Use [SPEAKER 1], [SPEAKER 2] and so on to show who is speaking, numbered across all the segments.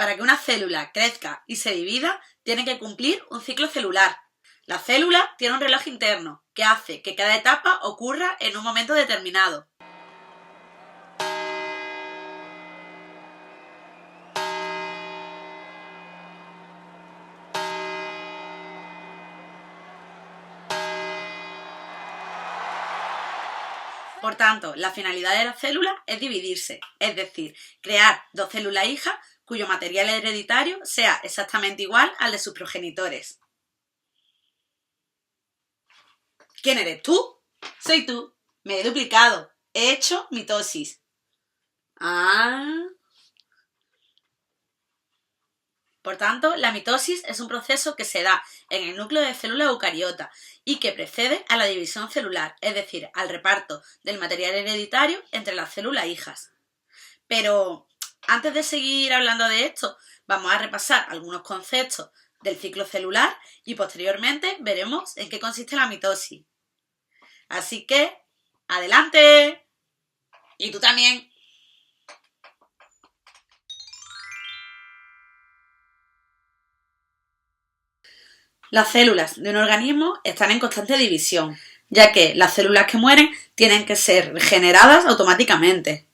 [SPEAKER 1] Para que una célula crezca y se divida, tiene que cumplir un ciclo celular. La célula tiene un reloj interno que hace que cada etapa ocurra en un momento determinado. Por tanto, la finalidad de la célula es dividirse, es decir, crear dos células hijas cuyo material hereditario sea exactamente igual al de sus progenitores. ¿Quién eres tú? Soy tú. Me he duplicado. He hecho mitosis. Por tanto, la mitosis es un proceso que se da en el núcleo de células eucariotas y que precede a la división celular, es decir, al reparto del material hereditario entre las células hijas. Pero antes de seguir hablando de esto, vamos a repasar algunos conceptos del ciclo celular y posteriormente veremos en qué consiste la mitosis. Así que, ¡adelante! Y tú también. Las células de un organismo están en constante división, ya que las células que mueren tienen que ser regeneradas automáticamente.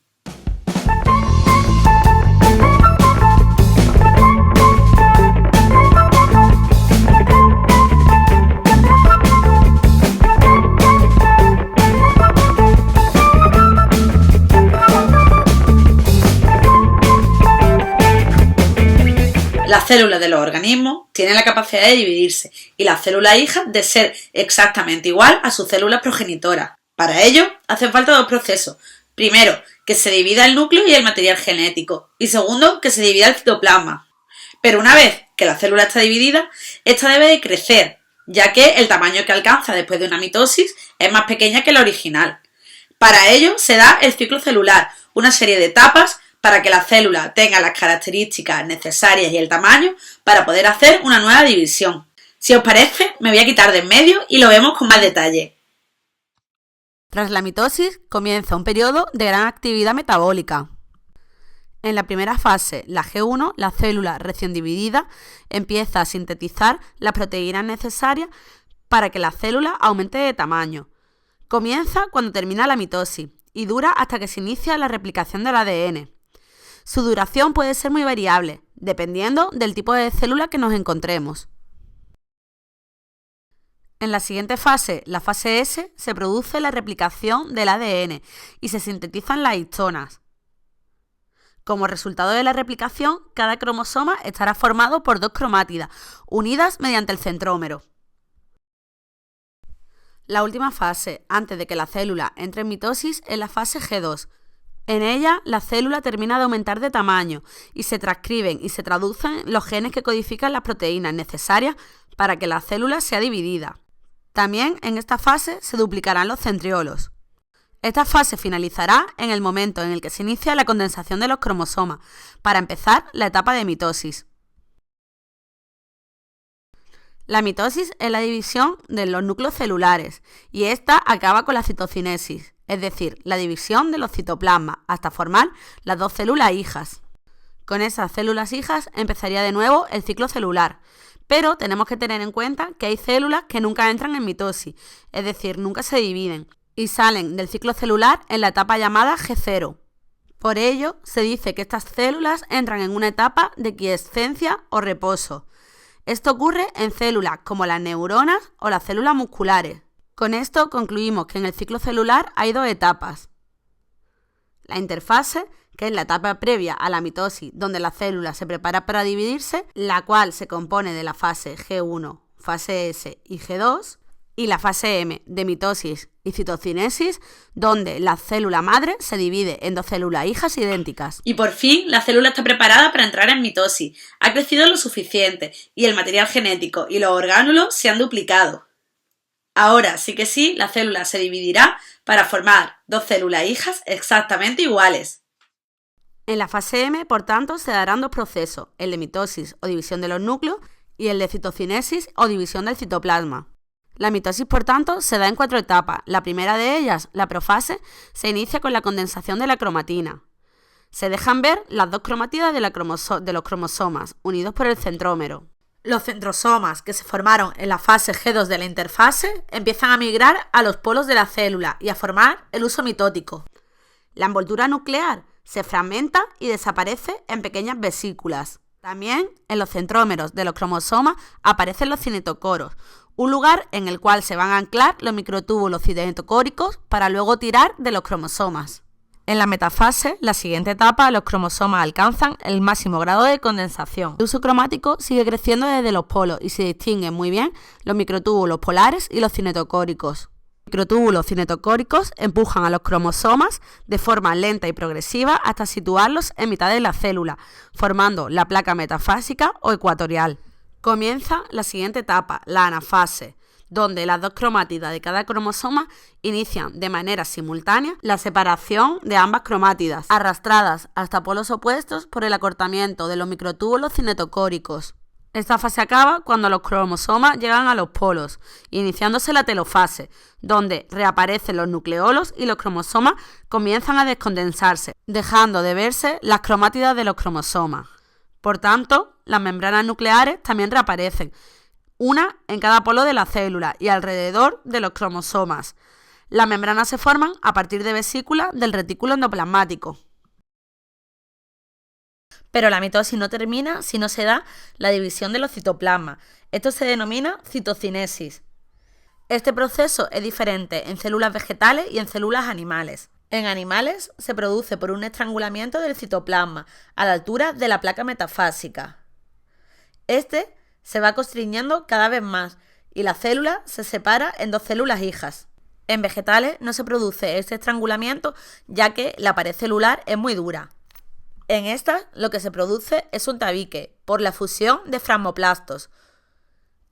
[SPEAKER 1] Las células de los organismos tienen la capacidad de dividirse y las células hijas de ser exactamente igual a sus células progenitoras. Para ello, hacen falta dos procesos. Primero, que se divida el núcleo y el material genético. Y segundo, que se divida el citoplasma. Pero una vez que la célula está dividida, esta debe de crecer, ya que el tamaño que alcanza después de una mitosis es más pequeña que la original. Para ello se da el ciclo celular, una serie de etapas para que la célula tenga las características necesarias y el tamaño para poder hacer una nueva división. Si os parece, me voy a quitar de en medio y lo vemos con más detalle.
[SPEAKER 2] Tras la mitosis comienza un periodo de gran actividad metabólica. En la primera fase, la G1, la célula recién dividida, empieza a sintetizar las proteínas necesarias para que la célula aumente de tamaño. Comienza cuando termina la mitosis y dura hasta que se inicia la replicación del ADN. Su duración puede ser muy variable, dependiendo del tipo de célula que nos encontremos. En la siguiente fase, la fase S, se produce la replicación del ADN y se sintetizan las histonas. Como resultado de la replicación, cada cromosoma estará formado por dos cromátidas, unidas mediante el centrómero. La última fase, antes de que la célula entre en mitosis, es la fase G2. En ella, la célula termina de aumentar de tamaño y se transcriben y se traducen los genes que codifican las proteínas necesarias para que la célula sea dividida. También en esta fase se duplicarán los centriolos. Esta fase finalizará en el momento en el que se inicia la condensación de los cromosomas, para empezar la etapa de mitosis. La mitosis es la división de los núcleos celulares y esta acaba con la citocinesis, es decir, la división de los citoplasmas hasta formar las dos células hijas. Con esas células hijas empezaría de nuevo el ciclo celular, pero tenemos que tener en cuenta que hay células que nunca entran en mitosis, es decir, nunca se dividen, y salen del ciclo celular en la etapa llamada G0. Por ello, se dice que estas células entran en una etapa de quiescencia o reposo. Esto ocurre en células como las neuronas o las células musculares. Con esto concluimos que en el ciclo celular hay dos etapas. La interfase, que es la etapa previa a la mitosis, donde la célula se prepara para dividirse, la cual se compone de la fase G1, fase S y G2, y la fase M de mitosis y citocinesis, donde la célula madre se divide en dos células hijas idénticas.
[SPEAKER 1] Y por fin, la célula está preparada para entrar en mitosis. Ha crecido lo suficiente y el material genético y los orgánulos se han duplicado. Ahora sí que sí, la célula se dividirá para formar dos células hijas exactamente iguales.
[SPEAKER 2] En la fase M, por tanto, se darán dos procesos, el de mitosis o división de los núcleos y el de citocinesis o división del citoplasma. La mitosis, por tanto, se da en 4 etapas. La primera de ellas, la profase, se inicia con la condensación de la cromatina. Se dejan ver las dos cromátidas de los cromosomas, unidos por el centrómero. Los centrosomas, que se formaron en la fase G2 de la interfase, empiezan a migrar a los polos de la célula y a formar el uso mitótico. La envoltura nuclear se fragmenta y desaparece en pequeñas vesículas. También en los centrómeros de los cromosomas aparecen los cinetocoros, un lugar en el cual se van a anclar los microtúbulos cinetocóricos para luego tirar de los cromosomas. En la metafase, la siguiente etapa, los cromosomas alcanzan el máximo grado de condensación. El uso cromático sigue creciendo desde los polos y se distinguen muy bien los microtúbulos polares y los cinetocóricos. Los microtúbulos cinetocóricos empujan a los cromosomas de forma lenta y progresiva hasta situarlos en mitad de la célula, formando la placa metafásica o ecuatorial. Comienza la siguiente etapa, la anafase, donde las dos cromátidas de cada cromosoma inician de manera simultánea la separación de ambas cromátidas, arrastradas hasta polos opuestos por el acortamiento de los microtúbulos cinetocóricos. Esta fase acaba cuando los cromosomas llegan a los polos, iniciándose la telofase, donde reaparecen los nucleolos y los cromosomas comienzan a descondensarse, dejando de verse las cromátidas de los cromosomas. Por tanto, las membranas nucleares también reaparecen, una en cada polo de la célula y alrededor de los cromosomas. Las membranas se forman a partir de vesículas del retículo endoplasmático. Pero la mitosis no termina si no se da la división de los citoplasmas. Esto se denomina citocinesis. Este proceso es diferente en células vegetales y en células animales. En animales se produce por un estrangulamiento del citoplasma a la altura de la placa metafásica. Este se va constriñendo cada vez más y la célula se separa en dos células hijas. En vegetales no se produce este estrangulamiento ya que la pared celular es muy dura. En estas lo que se produce es un tabique por la fusión de fragmoplastos.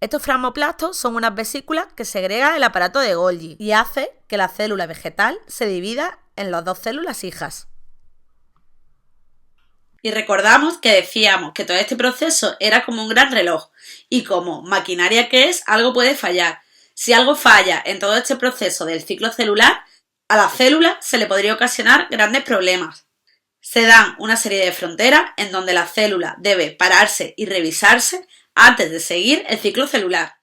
[SPEAKER 2] Estos fragmoplastos son unas vesículas que segrega el aparato de Golgi y hace que la célula vegetal se divida en las dos células hijas.
[SPEAKER 1] Y recordamos que decíamos que todo este proceso era como un gran reloj y como maquinaria que es, algo puede fallar. Si algo falla en todo este proceso del ciclo celular, a la célula se le podría ocasionar grandes problemas. Se dan una serie de fronteras en donde la célula debe pararse y revisarse antes de seguir el ciclo celular.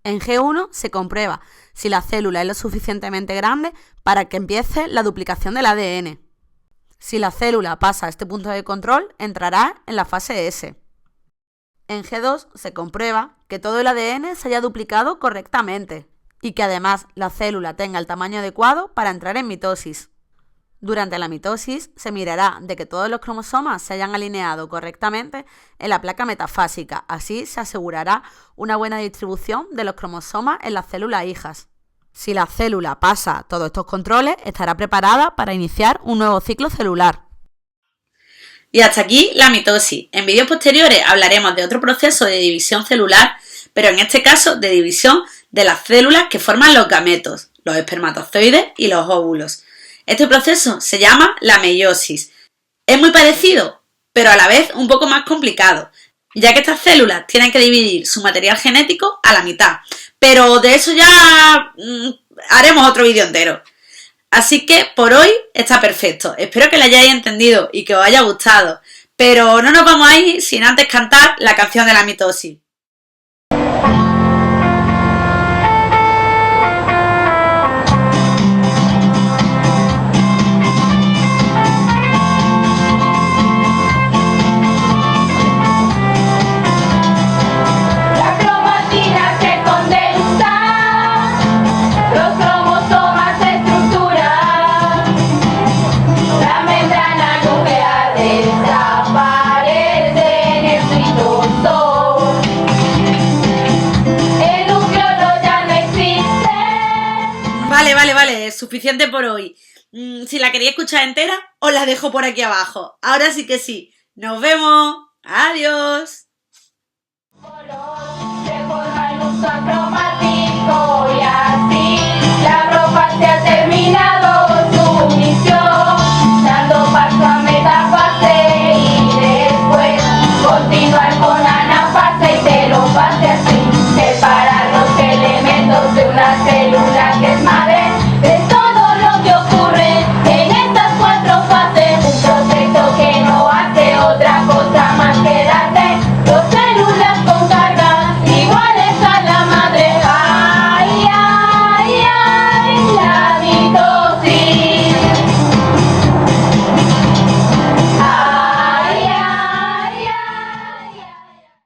[SPEAKER 2] En G1 se comprueba si la célula es lo suficientemente grande para que empiece la duplicación del ADN. Si la célula pasa a este punto de control, entrará en la fase S. En G2 se comprueba que todo el ADN se haya duplicado correctamente y que además la célula tenga el tamaño adecuado para entrar en mitosis. Durante la mitosis se mirará de que todos los cromosomas se hayan alineado correctamente en la placa metafásica, así se asegurará una buena distribución de los cromosomas en las células hijas. Si la célula pasa todos estos controles, estará preparada para iniciar un nuevo ciclo celular.
[SPEAKER 1] Y hasta aquí la mitosis. En vídeos posteriores hablaremos de otro proceso de división celular, pero en este caso de división de las células que forman los gametos, los espermatozoides y los óvulos. Este proceso se llama la meiosis. Es muy parecido, pero a la vez un poco más complicado, ya que estas células tienen que dividir su material genético a la mitad. Pero de eso ya haremos otro vídeo entero. Así que por hoy está perfecto. Espero que lo hayáis entendido y que os haya gustado. Pero no nos vamos a ir sin antes cantar la canción de la mitosis. Vale, suficiente por hoy. Si la queréis escuchar entera, os la dejo por aquí abajo. Ahora sí que sí. ¡Nos vemos! ¡Adiós!